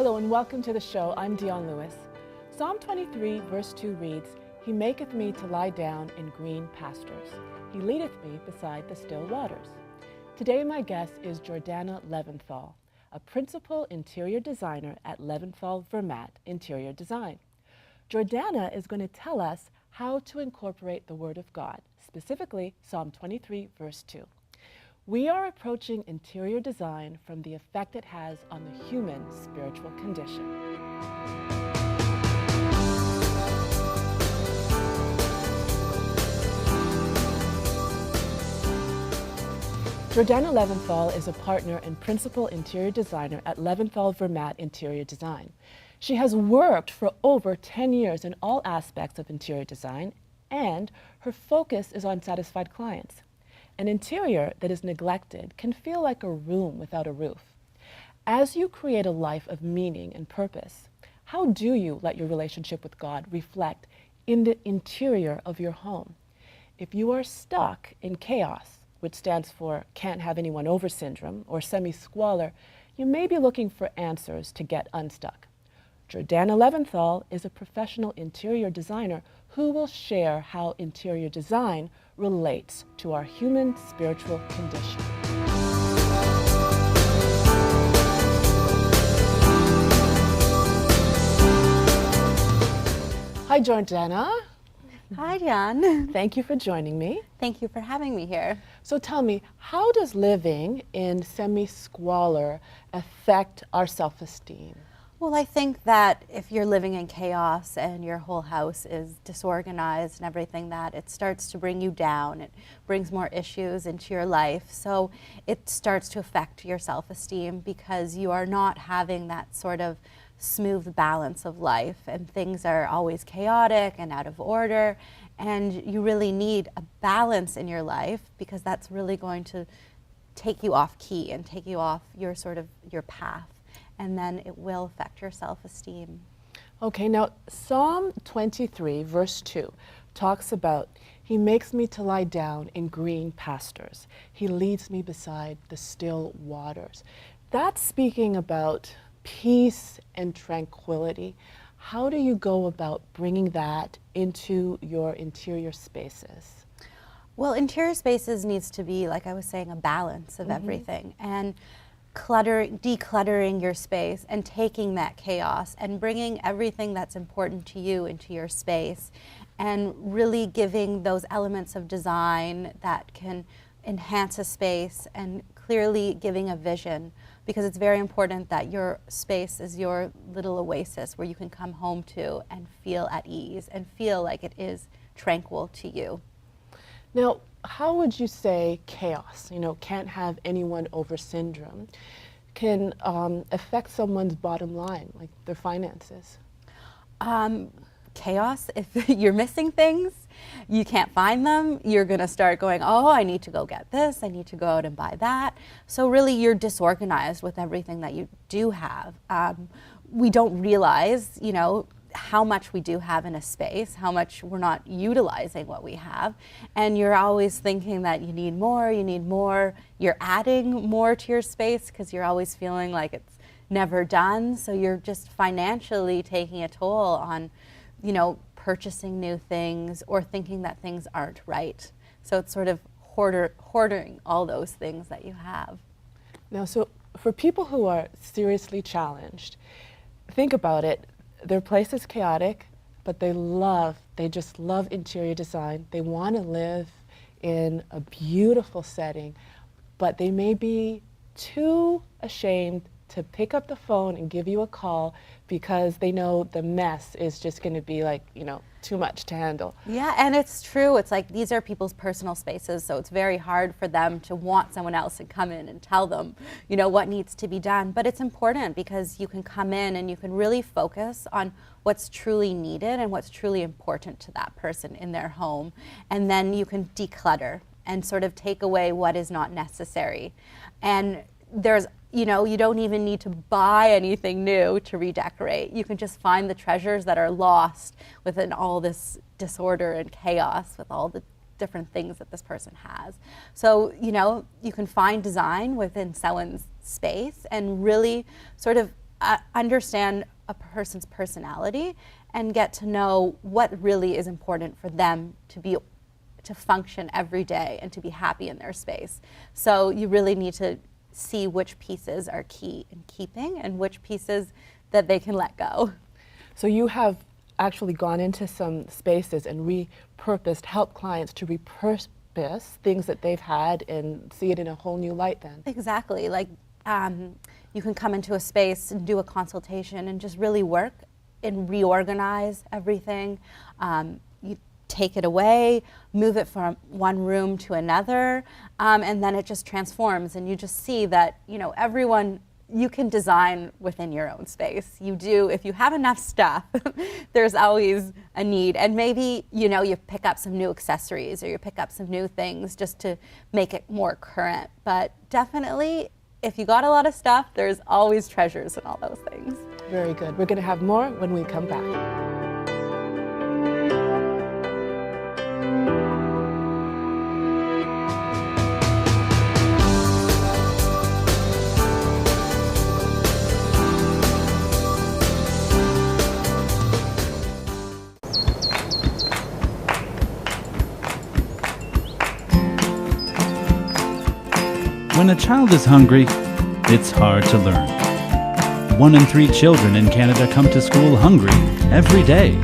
Hello and welcome to the show. I'm Dion Lewis. Psalm 23 verse 2 reads, He maketh me to lie down in green pastures. He leadeth me beside the still waters. Today my guest is Jordana Leventhal, a principal interior designer at Leventhal Vermaat Interior Design. Jordana is going to tell us how to incorporate the Word of God, specifically Psalm 23 verse 2. We are approaching interior design from the effect it has on the human spiritual condition. Jordana Leventhal is a partner and principal interior designer at Leventhal Vermaat Interior Design. She has worked for over 10 years in all aspects of interior design, and her focus is on satisfied clients. An interior that is neglected can feel like a room without a roof. As you create a life of meaning and purpose, how do you let your relationship with God reflect in the interior of your home? If you are stuck in chaos, which stands for can't have anyone over syndrome or semi-squalor, you may be looking for answers to get unstuck. Jordana Leventhal is a professional interior designer who will share how interior design relates to our human spiritual condition. Hi, Jordana. Hi, Dion. Thank you for joining me. Thank you for having me here. So tell me, how does living in semi-squalor affect our self-esteem? Well, I think that if you're living in chaos and your whole house is disorganized and everything, that it starts to bring you down. It brings more issues into your life. So it starts to affect your self-esteem because you are not having that sort of smooth balance of life, and things are always chaotic and out of order, and you really need a balance in your life because that's really going to take you off key and take you off your your path, and then it will affect your self-esteem. Okay, now Psalm 23 verse 2 talks about, He makes me to lie down in green pastures. He leads me beside the still waters. That's speaking about peace and tranquility. How do you go about bringing that into your interior spaces? Well, interior spaces needs to be, like I was saying, a balance of everything, and decluttering your space and taking that chaos and bringing everything that's important to you into your space, and really giving those elements of design that can enhance a space, and clearly giving a vision, because it's very important that your space is your little oasis where you can come home to and feel at ease and feel like it is tranquil to you. Now, how would you say chaos, can't have anyone over syndrome, can affect someone's bottom line, like their finances? Chaos, if you're missing things, you can't find them, you're going to start going, oh, I need to go get this, I need to go out and buy that. So really you're disorganized with everything that you do have. We don't realize, how much we do have in a space, how much we're not utilizing what we have. And you're always thinking that you need more, you're adding more to your space because you're always feeling like it's never done. So you're just financially taking a toll on purchasing new things or thinking that things aren't right. So it's sort of hoarding all those things that you have. Now, so for people who are seriously challenged, think about it. Their place is chaotic, but they just love interior design. They want to live in a beautiful setting, but they may be too ashamed to pick up the phone and give you a call because they know the mess is just going to be like, too much to handle. Yeah, and it's true. It's like these are people's personal spaces, so it's very hard for them to want someone else to come in and tell them, what needs to be done. But it's important because you can come in and you can really focus on what's truly needed and what's truly important to that person in their home. And then you can declutter and sort of take away what is not necessary. And there's you don't even need to buy anything new to redecorate. You can just find the treasures that are lost within all this disorder and chaos with all the different things that this person has. So, you can find design within someone's space and really sort of understand a person's personality and get to know what really is important for them to function every day and to be happy in their space. So you really need to see which pieces are key in keeping and which pieces that they can let go. So you have actually gone into some spaces and helped clients to repurpose things that they've had and see it in a whole new light then. Exactly. Like you can come into a space and do a consultation and just really work and reorganize everything. You take it away, move it from one room to another, and then it just transforms, and you just see that, you know, you can design within your own space. You do, if you have enough stuff, there's always a need. And maybe, you know, you pick up some new accessories or you pick up some new things just to make it more current. But definitely, if you got a lot of stuff, there's always treasures in all those things. Very good. We're going to have more when we come back. When a child is hungry, it's hard to learn. 1 in 3 children in Canada come to school hungry every day.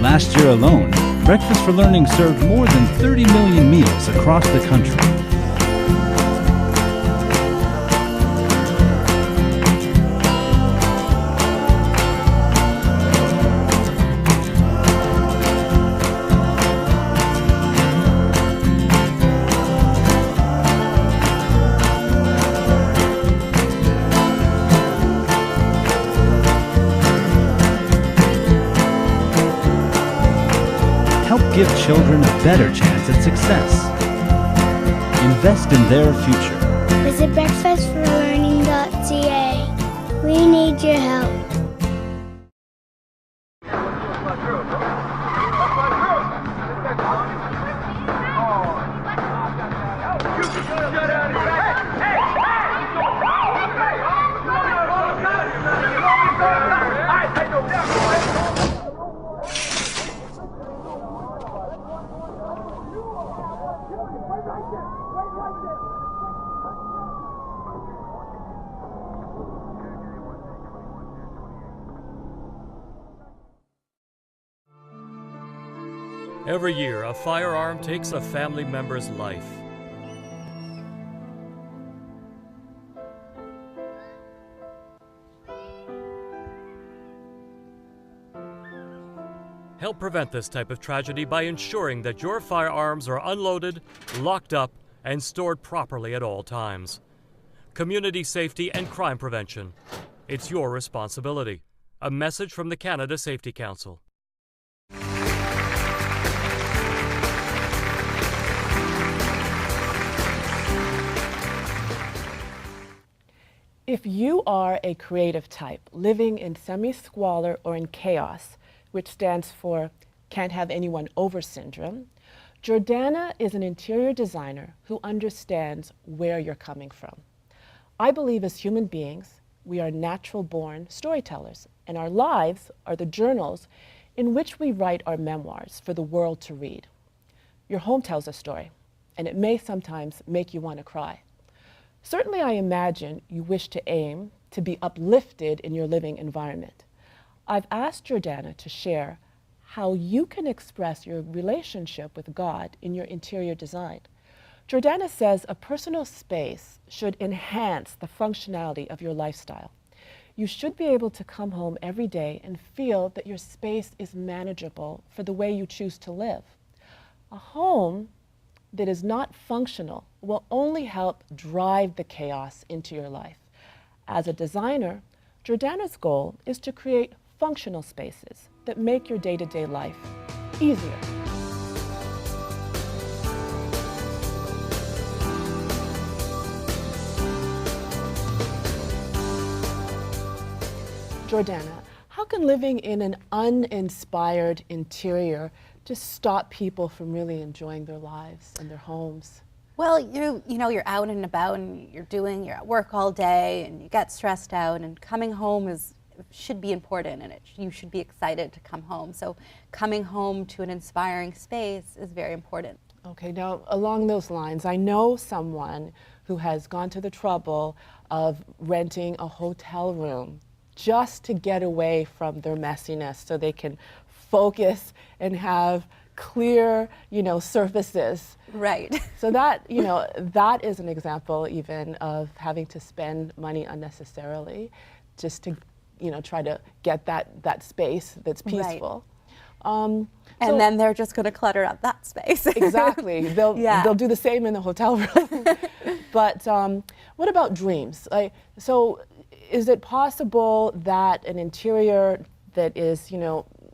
Last year alone, Breakfast for Learning served more than 30 million meals across the country. Give children a better chance at success. Invest in their future. Visit breakfastforlearning.ca. We need your help. Every year, a firearm takes a family member's life. Help prevent this type of tragedy by ensuring that your firearms are unloaded, locked up, and stored properly at all times. Community safety and crime prevention. It's your responsibility. A message from the Canada Safety Council. If you are a creative type living in semi-squalor or in chaos, which stands for can't have anyone over syndrome, Jordana is an interior designer who understands where you're coming from. I believe as human beings, we are natural-born storytellers, and our lives are the journals in which we write our memoirs for the world to read. Your home tells a story, and it may sometimes make you want to cry. Certainly, I imagine you wish to aim to be uplifted in your living environment. I've asked Jordana to share how you can express your relationship with God in your interior design. Jordana says a personal space should enhance the functionality of your lifestyle. You should be able to come home every day and feel that your space is manageable for the way you choose to live. A home that is not functional will only help drive the chaos into your life. As a designer, Jordana's goal is to create functional spaces that make your day-to-day life easier. Jordana, how can living in an uninspired interior just stop people from really enjoying their lives and their homes? Well, you're out and about and you're at work all day and you get stressed out, and coming home should be important, and you should be excited to come home. So coming home to an inspiring space is very important. Okay, now along those lines, I know someone who has gone to the trouble of renting a hotel room just to get away from their messiness so they can focus and have clear, surfaces. Right. So that, that is an example even of having to spend money unnecessarily just to, try to get that space that's peaceful. Right. And then they're just going to clutter up that space. Exactly. They'll do the same in the hotel room. But what about dreams? So is it possible that an interior that is,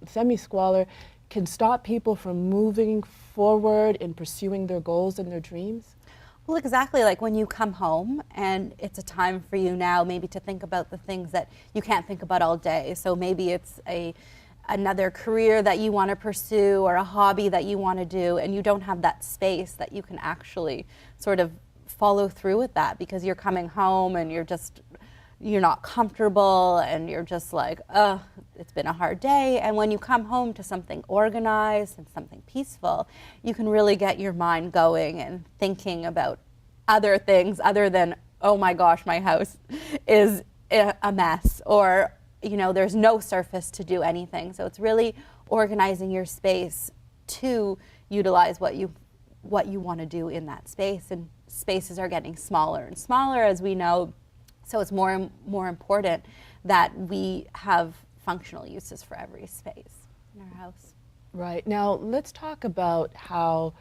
semi-squalor can stop people from moving forward in pursuing their goals and their dreams? Well, exactly. Like when you come home and it's a time for you now maybe to think about the things that you can't think about all day. So maybe it's another career that you want to pursue or a hobby that you want to do, and you don't have that space that you can actually sort of follow through with that because you're coming home and you're not comfortable and you're just like, oh, it's been a hard day. And when you come home to something organized and something peaceful, you can really get your mind going and thinking about other things other than, oh my gosh, my house is a mess, or there's no surface to do anything. So it's really organizing your space to utilize what you want to do in that space. And spaces are getting smaller and smaller, as we know. So it's more and more important that we have functional uses for every space in our house. Right. Now let's talk about how,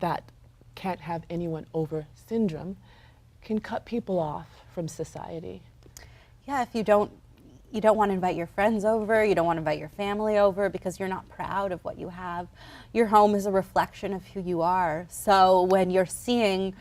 that can't have anyone over syndrome can cut people off from society. Yeah, if you don't want to invite your friends over, you don't want to invite your family over because you're not proud of what you have. Your home is a reflection of who you are. So when you're seeing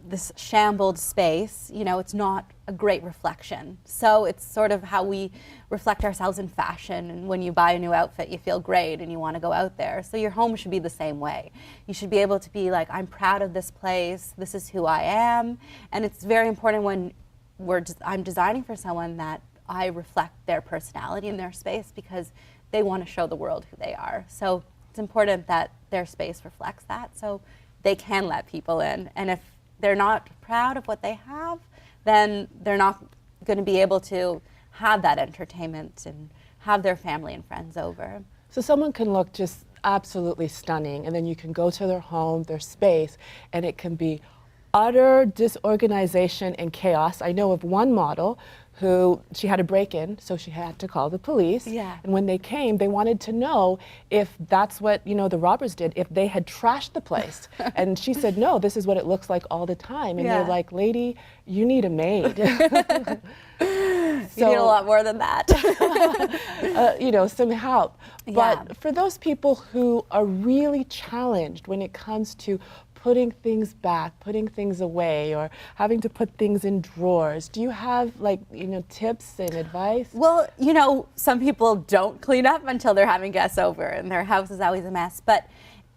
this shambled space, it's not a great reflection. So it's sort of how we reflect ourselves in fashion. And when you buy a new outfit, you feel great and you want to go out there. So your home should be the same way. You should be able to be like, I'm proud of this place. This is who I am. And it's very important when I'm designing for someone that I reflect their personality in their space because they want to show the world who they are. So it's important that their space reflects that so they can let people in. And if they're not proud of what they have, then they're not going to be able to have that entertainment and have their family and friends over. So someone can look just absolutely stunning, and then you can go to their home, their space, and it can be utter disorganization and chaos. I know of one model who, she had a break-in, so she had to call the police. Yeah. And when they came, they wanted to know if that's what, the robbers did, if they had trashed the place. And she said, no, this is what it looks like all the time. And they're like, lady, you need a maid. You need a lot more than that. Some help. But for those people who are really challenged when it comes to putting things back, putting things away, or having to put things in drawers, do you have tips and advice? Well, some people don't clean up until they're having guests over and their house is always a mess. But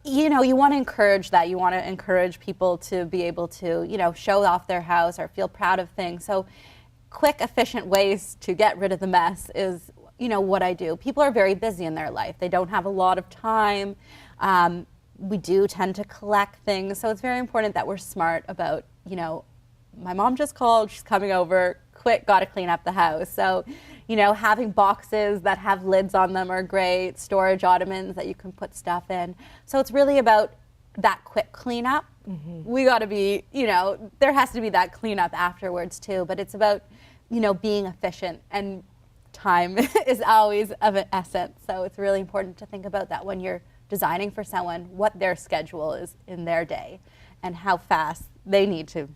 you want to encourage that. You want to encourage people to be able to, show off their house or feel proud of things. So quick, efficient ways to get rid of the mess is, what I do. People are very busy in their life. They don't have a lot of time. We do tend to collect things. So it's very important that we're smart about, my mom just called, she's coming over, quick, got to clean up the house. So, having boxes that have lids on them are great, storage ottomans that you can put stuff in. So it's really about that quick cleanup. Mm-hmm. We got to be, there has to be that cleanup afterwards too, but it's about, being efficient, and time is always of an essence. So it's really important to think about that when you're designing for someone, what their schedule is in their day and how fast they need to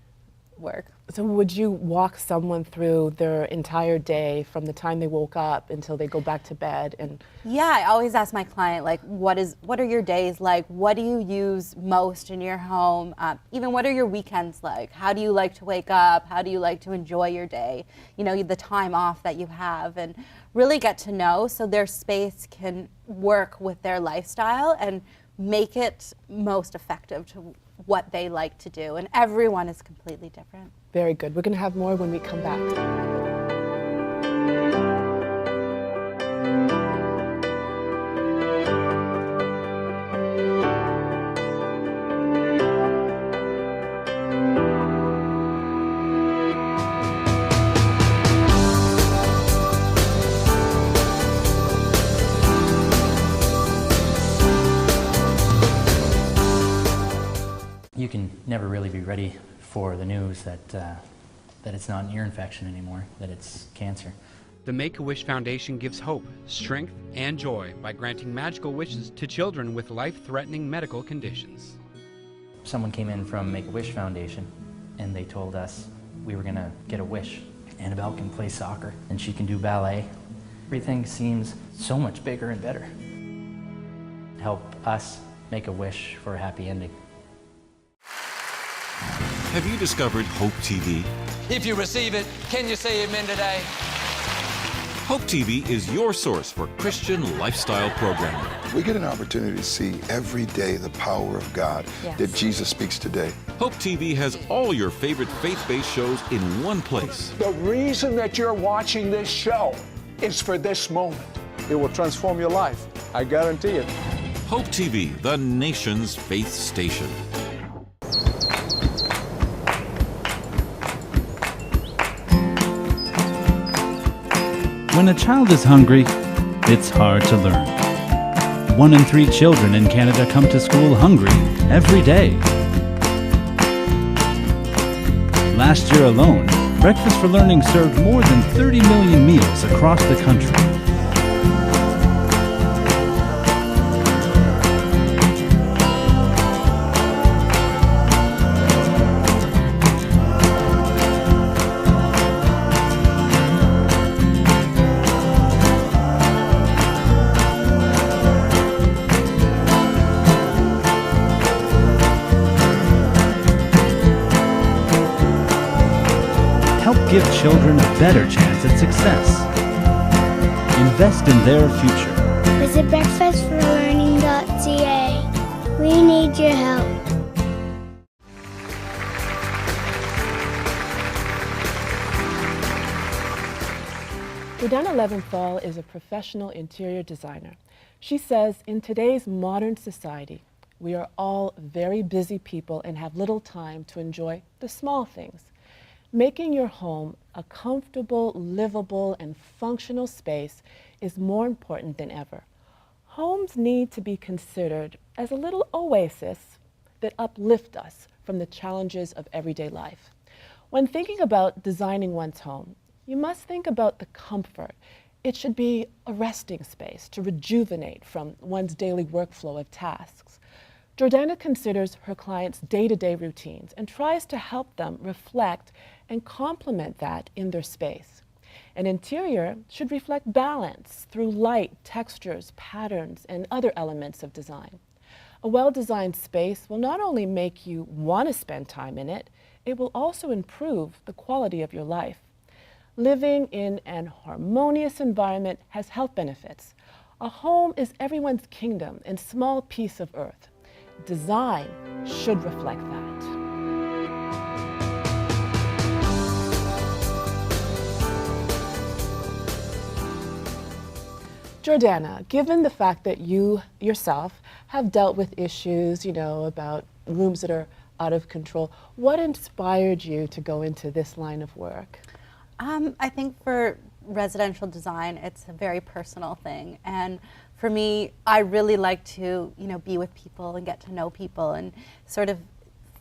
work. So would you walk someone through their entire day from the time they woke up until they go back to bed? And yeah, I always ask my client, like, what are your days like? What do you use most in your home? Even what are your weekends like? How do you like to wake up? How do you like to enjoy your day? The time off that you have, and really get to know so their space can work with their lifestyle and make it most effective what they like to do, and everyone is completely different. Very good. We're going to have more when we come back. You can never really be ready for the news that it's not an ear infection anymore, that it's cancer. The Make-A-Wish Foundation gives hope, strength, and joy by granting magical wishes to children with life-threatening medical conditions. Someone came in from Make-A-Wish Foundation and they told us we were going to get a wish. Annabelle can play soccer and she can do ballet. Everything seems so much bigger and better. Help us make a wish for a happy ending. Have you discovered Hope TV? If you receive it, can you say amen today? Hope TV is your source for Christian lifestyle programming. We get an opportunity to see every day the power of God that Jesus speaks today. Hope TV has all your favorite faith-based shows in one place. The reason that you're watching this show is for this moment. It will transform your life. I guarantee it. Hope TV, the nation's faith station. When a child is hungry, it's hard to learn. 1 in 3 children in Canada come to school hungry every day. Last year alone, Breakfast for Learning served more than 30 million meals across the country. Give children a better chance at success. Invest in their future. Visit breakfastforlearning.ca. We need your help. Jordana Leventhal is a professional interior designer. She says in today's modern society, we are all very busy people and have little time to enjoy the small things. Making your home a comfortable, livable, and functional space is more important than ever. Homes need to be considered as a little oasis that uplift us from the challenges of everyday life. When thinking about designing one's home, you must think about the comfort. It should be a resting space to rejuvenate from one's daily workflow of tasks. Jordana considers her clients' day-to-day routines and tries to help them reflect and complement that in their space. An interior should reflect balance through light, textures, patterns, and other elements of design. A well-designed space will not only make you want to spend time in it, it will also improve the quality of your life. Living in an harmonious environment has health benefits. A home is everyone's kingdom and small piece of earth. Design should reflect that. Jordana, given the fact that you yourself have dealt with issues, about rooms that are out of control, what inspired you to go into this line of work? I think for residential design, it's a very personal thing. And for me, I really like to, be with people and get to know people and sort of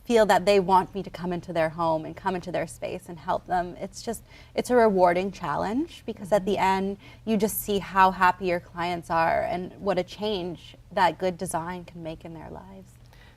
feel that they want me to come into their home and come into their space and help them. It's a rewarding challenge because at the end, you just see how happy your clients are and what a change that good design can make in their lives.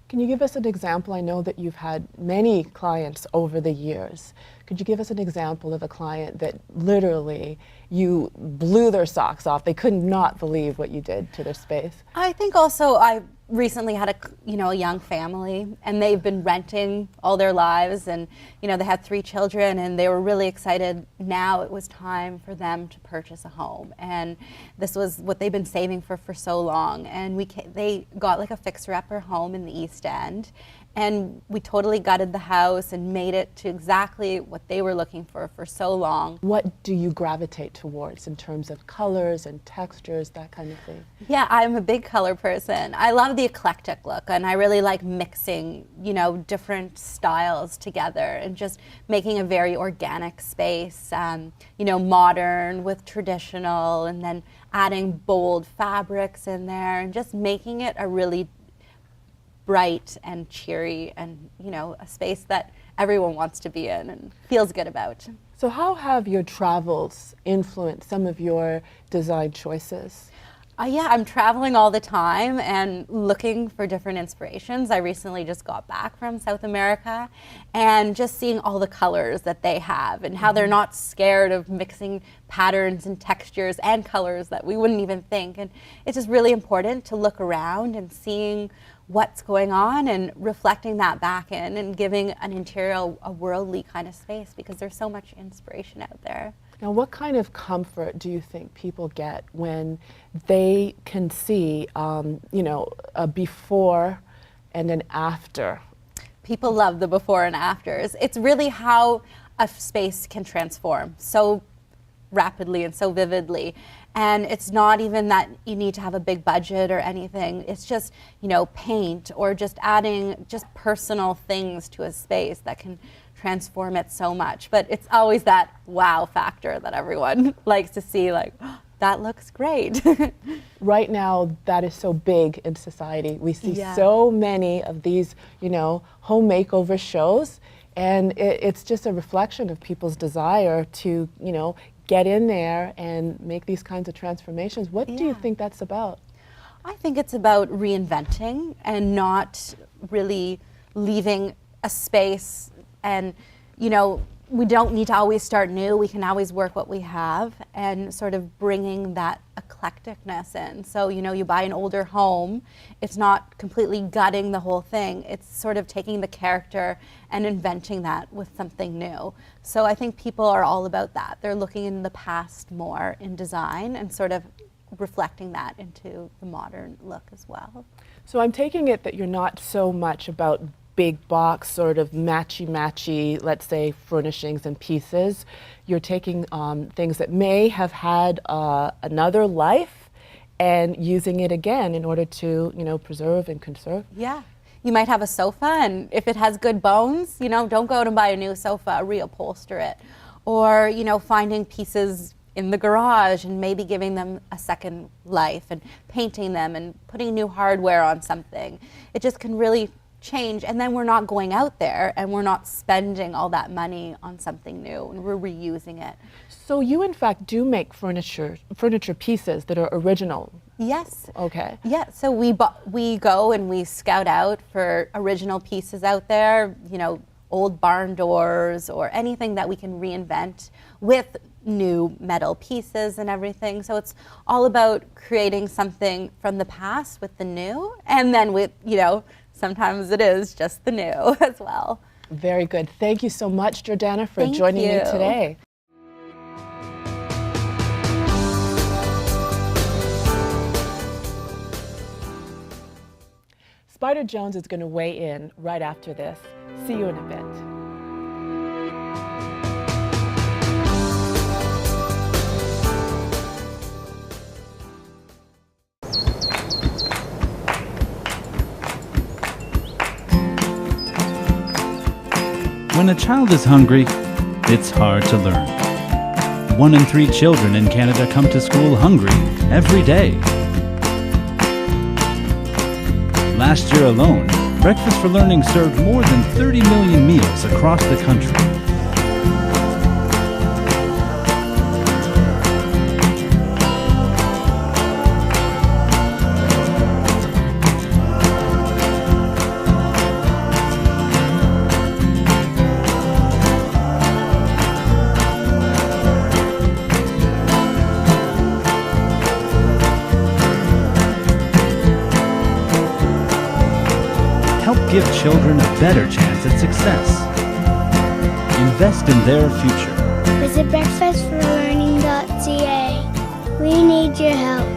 Can you give us an example? I know that you've had many clients over the years. Could you give us an example of a client that literally you blew their socks off? They could not believe what you did to their space. I think also I recently had a young family, and they've been renting all their lives, and they had 3 children, and they were really excited. Now it was time for them to purchase a home, and this was what they've been saving for so long. And they got like a fixer-upper home in the East End, And we totally gutted the house and made it to exactly what they were looking for so long. What do you gravitate towards in terms of colors and textures, that kind of thing? Yeah, I'm a big color person. I love the eclectic look, and I really like mixing, you know, different styles together and just making a very organic space, you know, modern with traditional, and then adding bold fabrics in there and just making it a really bright and cheery and, you know, a space that everyone wants to be in and feels good about. So how have your travels influenced some of your design choices? Yeah, I'm traveling all the time and looking for different inspirations. I recently just got back from South America and just seeing all the colors that they have and how they're not scared of mixing patterns and textures and colors that we wouldn't even think. And it's just really important to look around and seeing what's going on and reflecting that back in and giving an interior a worldly kind of space, because there's so much inspiration out there. Now, what kind of comfort do you think people get when they can see, you know, a before and an after? People love the before and afters. It's really how a space can transform so rapidly and so vividly. And it's not even that you need to have a big budget or anything. It's just, you know, paint or just adding just personal things to a space that can transform it so much. But it's always that wow factor that everyone likes to see, like, oh, that looks great. Right now, that is so big in society. We see so many of these, you know, home makeover shows, and it's just a reflection of people's desire to, you know, get in there and make these kinds of transformations. What do you think that's about? I think it's about reinventing and not really leaving a space, and, you know, we don't need to always start new. We can always work what we have and sort of bringing that eclecticness in. So, you know, you buy an older home, it's not completely gutting the whole thing. It's sort of taking the character and inventing that with something new. So I think people are all about that. They're looking in the past more in design and sort of reflecting that into the modern look as well. So I'm taking it that you're not so much about big box sort of matchy, let's say, furnishings and pieces. You're taking things that may have had another life and using it again in order to, you know, preserve and conserve. Yeah. You might have a sofa, and if it has good bones, you know, don't go out and buy a new sofa, reupholster it. Or, you know, finding pieces in the garage and maybe giving them a second life and painting them and putting new hardware on something. It just can really change, and then we're not going out there and we're not spending all that money on something new, and we're reusing it. So you in fact do make furniture pieces that are original? Yes. Okay. Yeah, so we go and we scout out for original pieces out there, you know, old barn doors or anything that we can reinvent with new metal pieces and everything. So it's all about creating something from the past with the new, and then with, you know, sometimes it is just the new as well. Very good. Thank you so much, Jordana, for joining me today. Spider Jones is going to weigh in right after this. See you in a bit. When a child is hungry, it's hard to learn. 1 in 3 children in Canada come to school hungry every day. Last year alone, Breakfast for Learning served more than 30 million meals across the country. Give children a better chance at success. Invest in their future. Visit breakfastforlearning.ca. We need your help.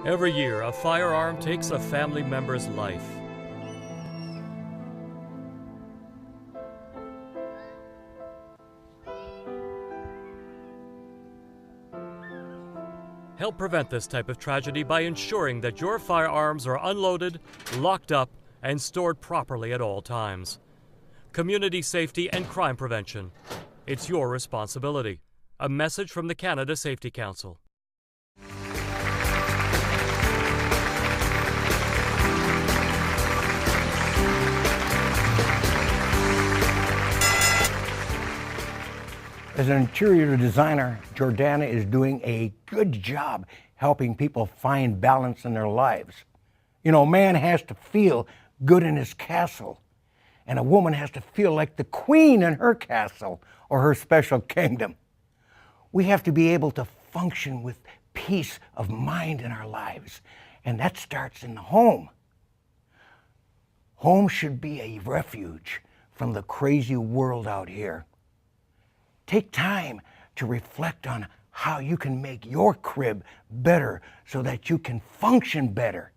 Every year, a firearm takes a family member's life. Help prevent this type of tragedy by ensuring that your firearms are unloaded, locked up, and stored properly at all times. Community safety and crime prevention. It's your responsibility. A message from the Canada Safety Council. As an interior designer, Jordana is doing a good job helping people find balance in their lives. You know, a man has to feel good in his castle, and a woman has to feel like the queen in her castle or her special kingdom. We have to be able to function with peace of mind in our lives, and that starts in the home. Home should be a refuge from the crazy world out here. Take time to reflect on how you can make your crib better so that you can function better.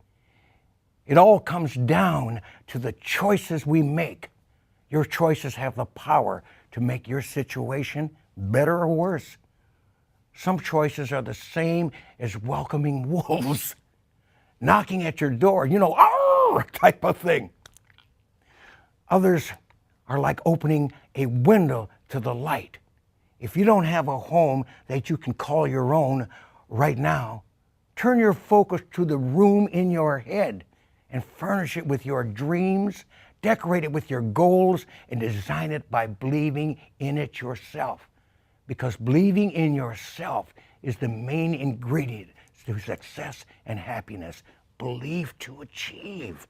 It all comes down to the choices we make. Your choices have the power to make your situation better or worse. Some choices are the same as welcoming wolves, knocking at your door, you know, "Arr!" type of thing. Others are like opening a window to the light. If you don't have a home that you can call your own right now, turn your focus to the room in your head and furnish it with your dreams, decorate it with your goals, and design it by believing in it yourself. Because believing in yourself is the main ingredient to success and happiness. Believe to achieve.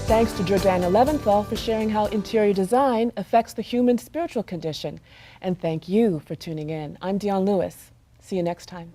Thanks to Jordana Leventhal for sharing how interior design affects the human spiritual condition. And thank you for tuning in. I'm Dionne Lewis. See you next time.